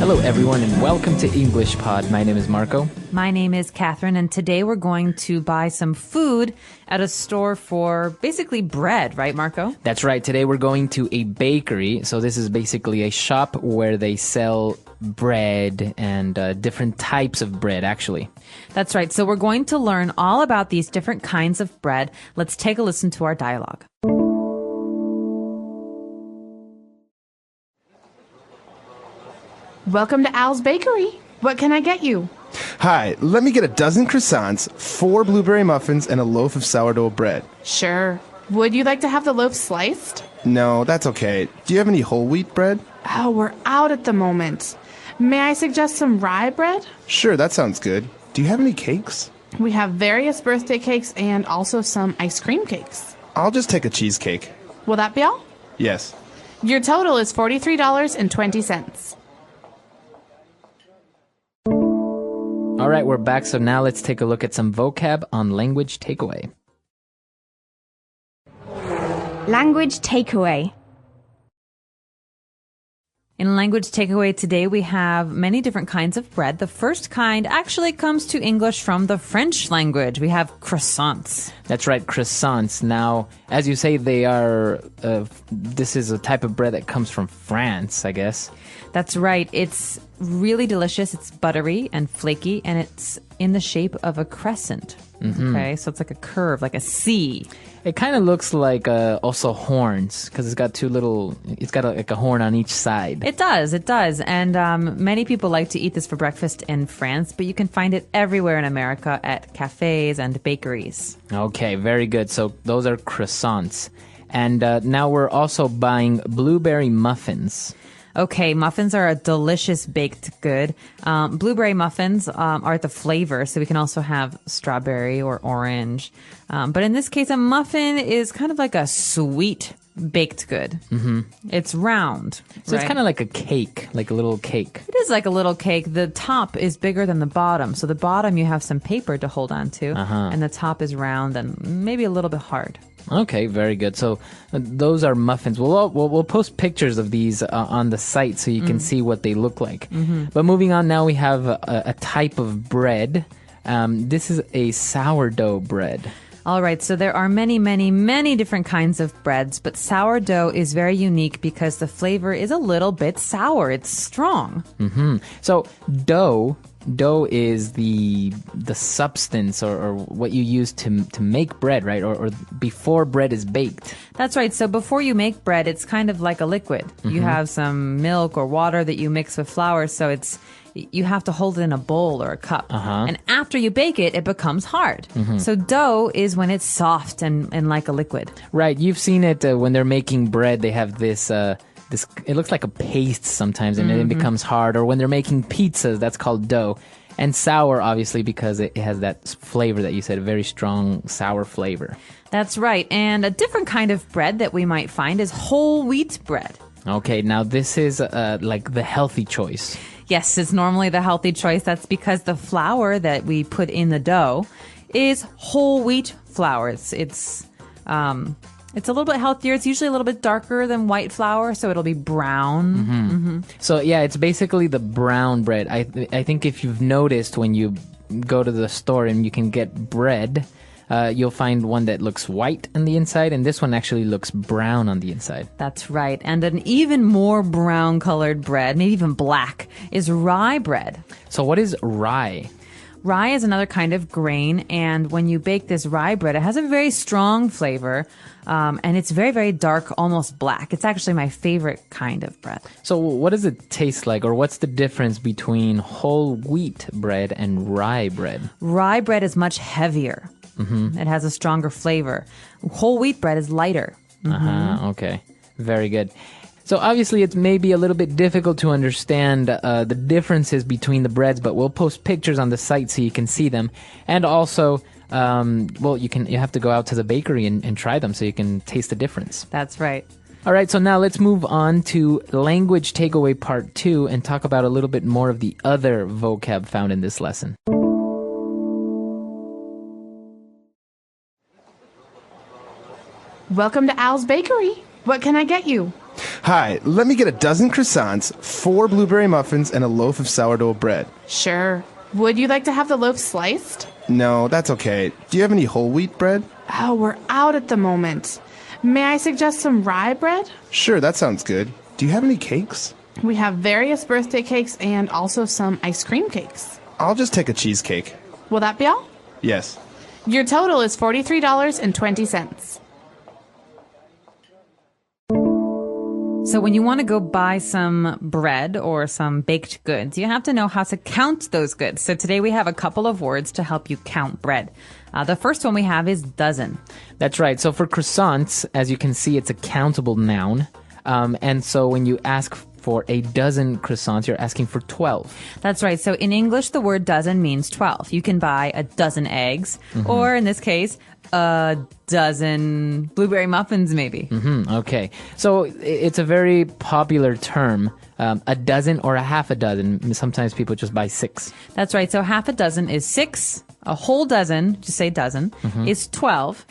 Hello, everyone, and welcome to English Pod. My name is Marco. My name is Catherine, and today we're going to buy some food at a store for basically bread, right, Marco? That's right. Today we're going to a bakery. So this is basically a shop where they sell bread and different types of bread, actually. That's right. So we're going to learn all about these different kinds of bread. Let's take a listen to our dialogue. Welcome to Al's Bakery. What can I get you? Hi, let me get a dozen croissants, 4 blueberry muffins, and a loaf of sourdough bread. Sure. Would you like to have the loaf sliced? No, that's okay. Do you have any whole wheat bread? Oh, we're out at the moment. May I suggest some rye bread? Sure, that sounds good. Do you have any cakes? We have various birthday cakes and also some ice cream cakes. I'll just take a cheesecake. Will that be all? Yes. Your total is $43.20. All right, we're back. So now let's take a look at some vocab on language takeaway. Language takeaway. In language takeaway today, we have many different kinds of bread. The first kind actually comes to English from the French language. We have croissants. That's right, croissants. Now, as you say, they are, this is a type of bread that comes from France, I guess. That's right. It's really delicious. It's buttery and flaky, and it's in the shape of a crescent. Mm-hmm. Okay, so it's like a curve, like a C. It kind of looks like also horns, because it's got like a horn on each side. It does. And many people like to eat this for breakfast in France, but you can find it everywhere in America at cafes and bakeries. Okay, very good. So those are croissants. And now we're also buying blueberry muffins. Okay, muffins are a delicious baked good. Blueberry muffins are the flavor, so we can also have strawberry or orange. But in this case, a muffin is kind of like a sweet baked good. Mm-hmm. It's round. So It's kind of like a cake, like a little cake. It is like a little cake. The top is bigger than the bottom. So the bottom you have some paper to hold on to, and the top is round and maybe a little bit hard. Okay, very good. So those are muffins. We'll post pictures of these on the site so you can see what they look like. Mm-hmm. But moving on, now we have a type of bread. This is a sourdough bread. All right, so there are many, many, many different kinds of breads, but sourdough is very unique because the flavor is a little bit sour. It's strong. Mm-hmm. So dough is the substance or what you use to make bread, right? Or before bread is baked. That's right. So before you make bread, it's kind of like a liquid. Mm-hmm. You have some milk or water that you mix with flour, so you have to hold it in a bowl or a cup. And after you bake it, it becomes hard. Mm-hmm. So dough is when it's soft and like a liquid. Right. You've seen it when they're making bread. They have this it looks like a paste sometimes, and then it becomes hard. Or when they're making pizzas, that's called dough. And sour, obviously, because it has that flavor that you said, a very strong sour flavor. That's right. And a different kind of bread that we might find is whole wheat bread. Okay, now this is like the healthy choice. Yes, it's normally the healthy choice. That's because the flour that we put in the dough is whole wheat flour. It's a little bit healthier. It's usually a little bit darker than white flour, so it'll be brown. Mm-hmm. Mm-hmm. So yeah, it's basically the brown bread. I think if you've noticed when you go to the store and you can get bread, you'll find one that looks white on the inside, and this one actually looks brown on the inside. That's right. And an even more brown colored bread, maybe even black, is rye bread. So what is rye? Rye is another kind of grain, and when you bake this rye bread, it has a very strong flavor, and it's very, very dark, almost black. It's actually my favorite kind of bread. So what does it taste like, or what's the difference between whole wheat bread and rye bread? Rye bread is much heavier. Mm-hmm. It has a stronger flavor. Whole wheat bread is lighter. Mm-hmm. Okay. Very good. So obviously it's maybe a little bit difficult to understand the differences between the breads, but we'll post pictures on the site so you can see them. And also, you have to go out to the bakery and try them so you can taste the difference. That's right. All right, so now let's move on to language takeaway part 2 and talk about a little bit more of the other vocab found in this lesson. Welcome to Al's Bakery. What can I get you? Hi, let me get a dozen croissants, 4 blueberry muffins, and a loaf of sourdough bread. Sure. Would you like to have the loaf sliced? No, that's okay. Do you have any whole wheat bread? Oh, we're out at the moment. May I suggest some rye bread? Sure, that sounds good. Do you have any cakes? We have various birthday cakes and also some ice cream cakes. I'll just take a cheesecake. Will that be all? Yes. Your total is $43.20. So when you want to go buy some bread or some baked goods, you have to know how to count those goods. So today we have a couple of words to help you count bread. The first one we have is dozen. That's right. So for croissants, as you can see, it's a countable noun. And so when you ask for a dozen croissants, you're asking for 12. That's right. So in English, the word dozen means 12. You can buy a dozen eggs, or in this case, a dozen blueberry muffins, maybe. Okay. So it's a very popular term. A dozen or a half a dozen. Sometimes people just buy 6. That's right. So half a dozen is 6. A whole dozen, just say dozen, is 12.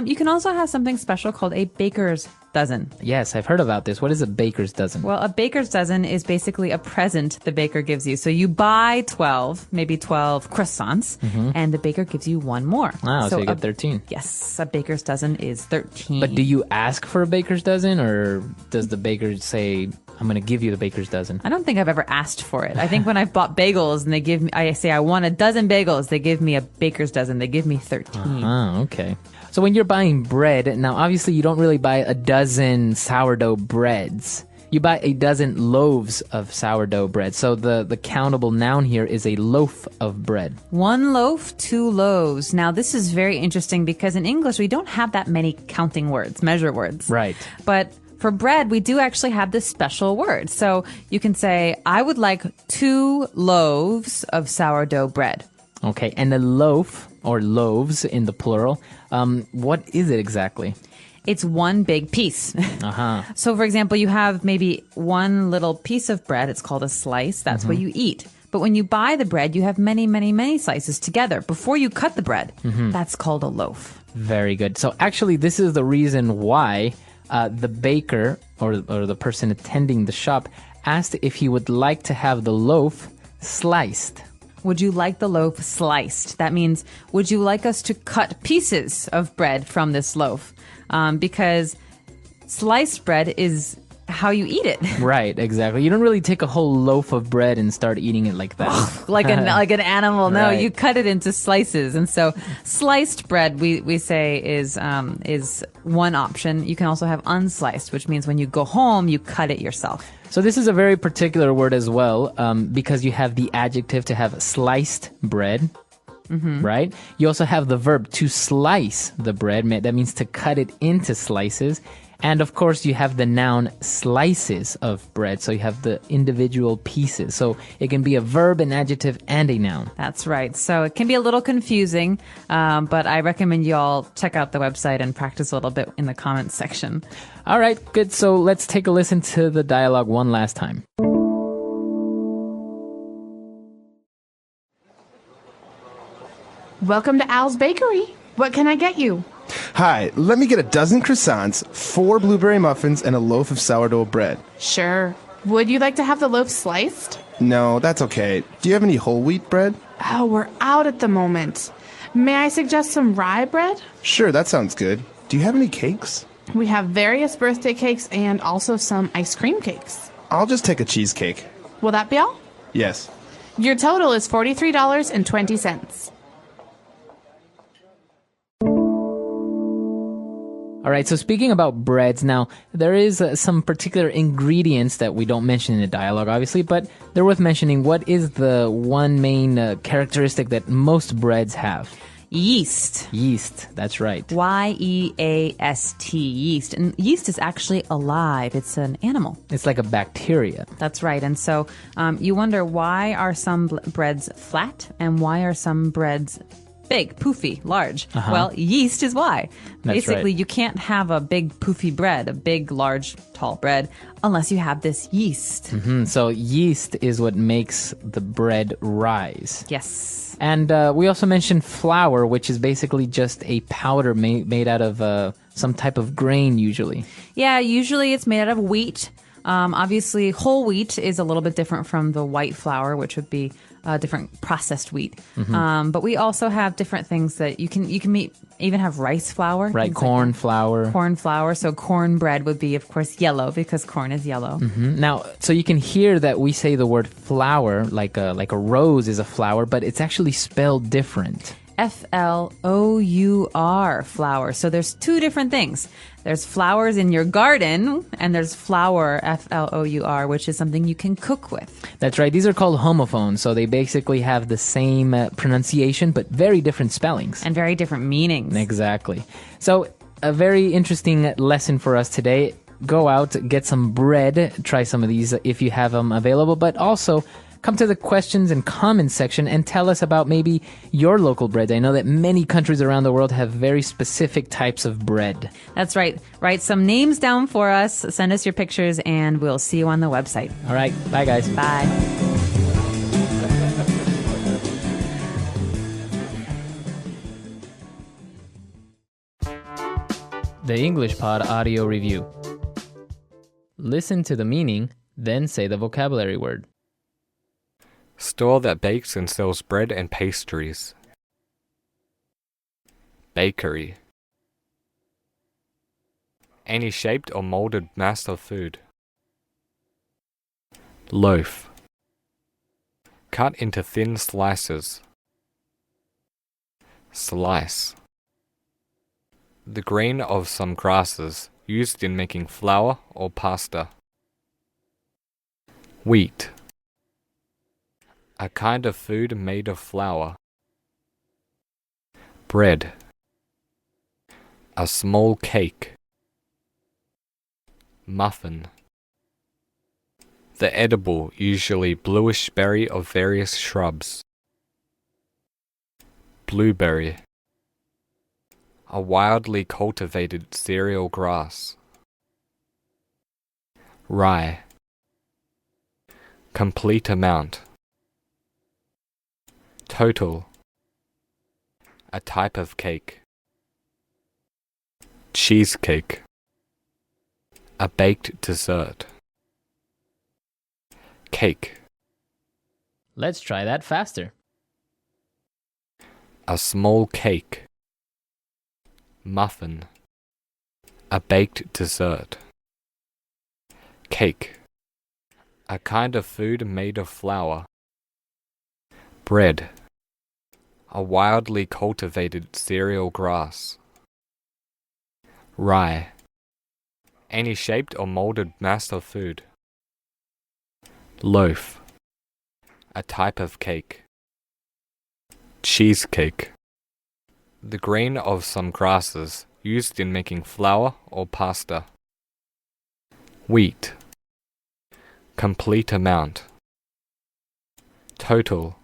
You can also have something special called a baker's dozen. Yes, I've heard about this. What is a baker's dozen? Well, a baker's dozen is basically a present the baker gives you. So you buy 12, maybe 12 croissants, and the baker gives you one more. Wow, so you get 13. Yes, a baker's dozen is 13. But do you ask for a baker's dozen, or does the baker say, I'm going to give you the baker's dozen? I don't think I've ever asked for it. I think when I've bought bagels and they give me, I say I want a dozen bagels, they give me a baker's dozen. They give me 13. Oh, okay. So when you're buying bread, now obviously you don't really buy a dozen sourdough breads. You buy a dozen loaves of sourdough bread. So the countable noun here is a loaf of bread. 1 loaf, 2 loaves. Now this is very interesting because in English we don't have that many counting words, measure words. Right. But for bread, we do actually have this special word. So you can say, I would like 2 loaves of sourdough bread. Okay, and a loaf, or loaves in the plural, what is it exactly? It's one big piece. So for example, you have maybe one little piece of bread. It's called a slice. That's what you eat. But when you buy the bread, you have many, many, many slices together. Before you cut the bread, that's called a loaf. Very good. So actually, this is the reason why the baker or the person attending the shop asked if he would like to have the loaf sliced. Would you like the loaf sliced? That means, would you like us to cut pieces of bread from this loaf? Because sliced bread is how you eat it. Right, exactly. You don't really take a whole loaf of bread and start eating it like that. like an animal. No, Right. you cut it into slices. And so sliced bread, we say is one option. You can also have unsliced, which means when you go home, you cut it yourself. So this is a very particular word as well, because you have the adjective to have sliced bread, right? You also have the verb to slice the bread. That means to cut it into slices. And of course, you have the noun slices of bread. So you have the individual pieces. So it can be a verb, an adjective, and a noun. That's right. So it can be a little confusing, but I recommend you all check out the website and practice a little bit in the comments section. All right, good. So let's take a listen to the dialogue one last time. Welcome to Al's Bakery. What can I get you? Hi, let me get a dozen croissants, 4 blueberry muffins, and a loaf of sourdough bread. Sure. Would you like to have the loaf sliced? No, that's okay. Do you have any whole wheat bread? Oh, we're out at the moment. May I suggest some rye bread? Sure, that sounds good. Do you have any cakes? We have various birthday cakes and also some ice cream cakes. I'll just take a cheesecake. Will that be all? Yes. Your total is $43.20. All right, so speaking about breads, now, there is some particular ingredients that we don't mention in the dialogue, obviously, but they're worth mentioning. What is the one main characteristic that most breads have? Yeast. Yeast, that's right. Yeast, yeast. And yeast is actually alive. It's an animal. It's like a bacteria. That's right. And so you wonder, why are some breads flat and why are some breads big, poofy, large? Well, yeast is why. That's Basically, right. you can't have a big poofy bread, a big, large, tall bread, unless you have this yeast. So yeast is what makes the bread rise. Yes. And we also mentioned flour, which is basically just a powder made out of some type of grain, usually. Yeah, usually it's made out of wheat Obviously, whole wheat is a little bit different from the white flour, which would be different processed wheat. But we also have different things that you can even have rice flour. Right, things like corn that. flour. Corn flour. So cornbread would be, of course, yellow because corn is yellow. Now, so you can hear that we say the word flower like a rose is a flower, but it's actually spelled different. Flour, flour. So there's two different things. There's flowers in your garden, and there's flour, Flour, which is something you can cook with. That's right. These are called homophones, so they basically have the same pronunciation, but very different spellings. And very different meanings. Exactly. So, a very interesting lesson for us today. Go out, get some bread, try some of these if you have them available, but also come to the questions and comments section and tell us about maybe your local bread. I know that many countries around the world have very specific types of bread. That's right. Write some names down for us, send us your pictures, and we'll see you on the website. All right. Bye, guys. Bye. The English Pod Audio Review. Listen to the meaning, then say the vocabulary word. Store that bakes and sells bread and pastries. Bakery. Any shaped or molded mass of food. Loaf. Cut into thin slices. Slice. The grain of some grasses used in making flour or pasta. Wheat. A kind of food made of flour. Bread. A small cake. Muffin. The edible, usually bluish berry of various shrubs. Blueberry. A wildly cultivated cereal grass. Rye. Complete amount. Total. A type of cake. Cheesecake. A baked dessert. Cake. Let's try that faster. A small cake. Muffin. A baked dessert. Cake. A kind of food made of flour. Bread. A wildly cultivated cereal grass. Rye. Any shaped or molded mass of food. Loaf. A type of cake. Cheesecake. The grain of some grasses used in making flour or pasta. Wheat. Complete amount. Total.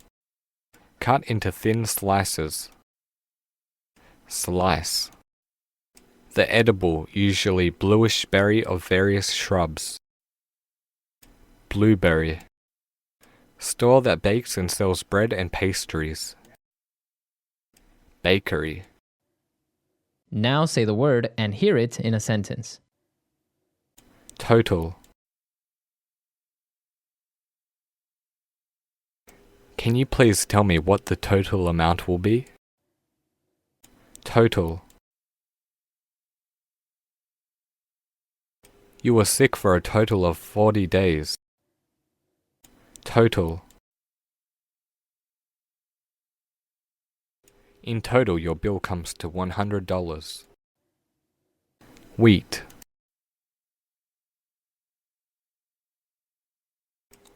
Cut into thin slices. Slice. The edible, usually bluish berry of various shrubs. Blueberry. Store that bakes and sells bread and pastries. Bakery. Now say the word and hear it in a sentence. Total. Can you please tell me what the total amount will be? Total. You were sick for a total of 40 days. Total. In total, your bill comes to $100. Wheat.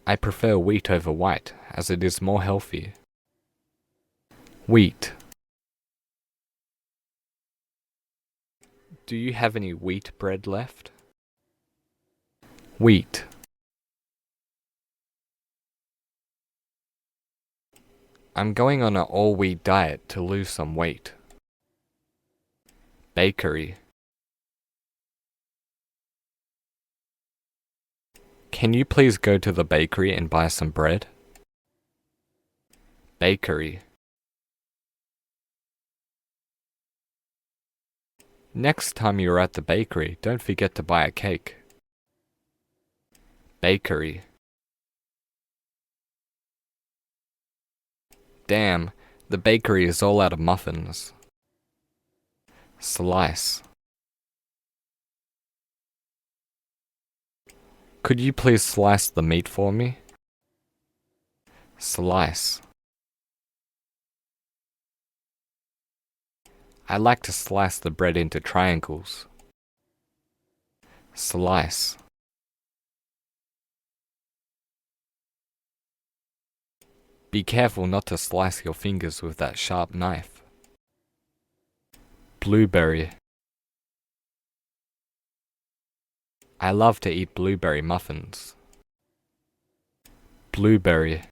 I prefer wheat over white, as it is more healthy. Wheat. Do you have any wheat bread left? Wheat. I'm going on an all-wheat diet to lose some weight. Bakery. Can you please go to the bakery and buy some bread? Bakery. Next time you're at the bakery, don't forget to buy a cake. Bakery. Damn, the bakery is all out of muffins. Slice. Could you please slice the meat for me? Slice. I like to slice the bread into triangles. Slice. Be careful not to slice your fingers with that sharp knife. Blueberry. I love to eat blueberry muffins. Blueberry.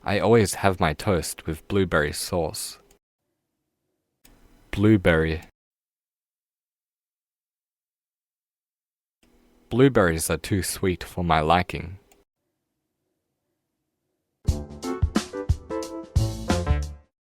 I always have my toast with blueberry sauce. Blueberry. Blueberries are too sweet for my liking.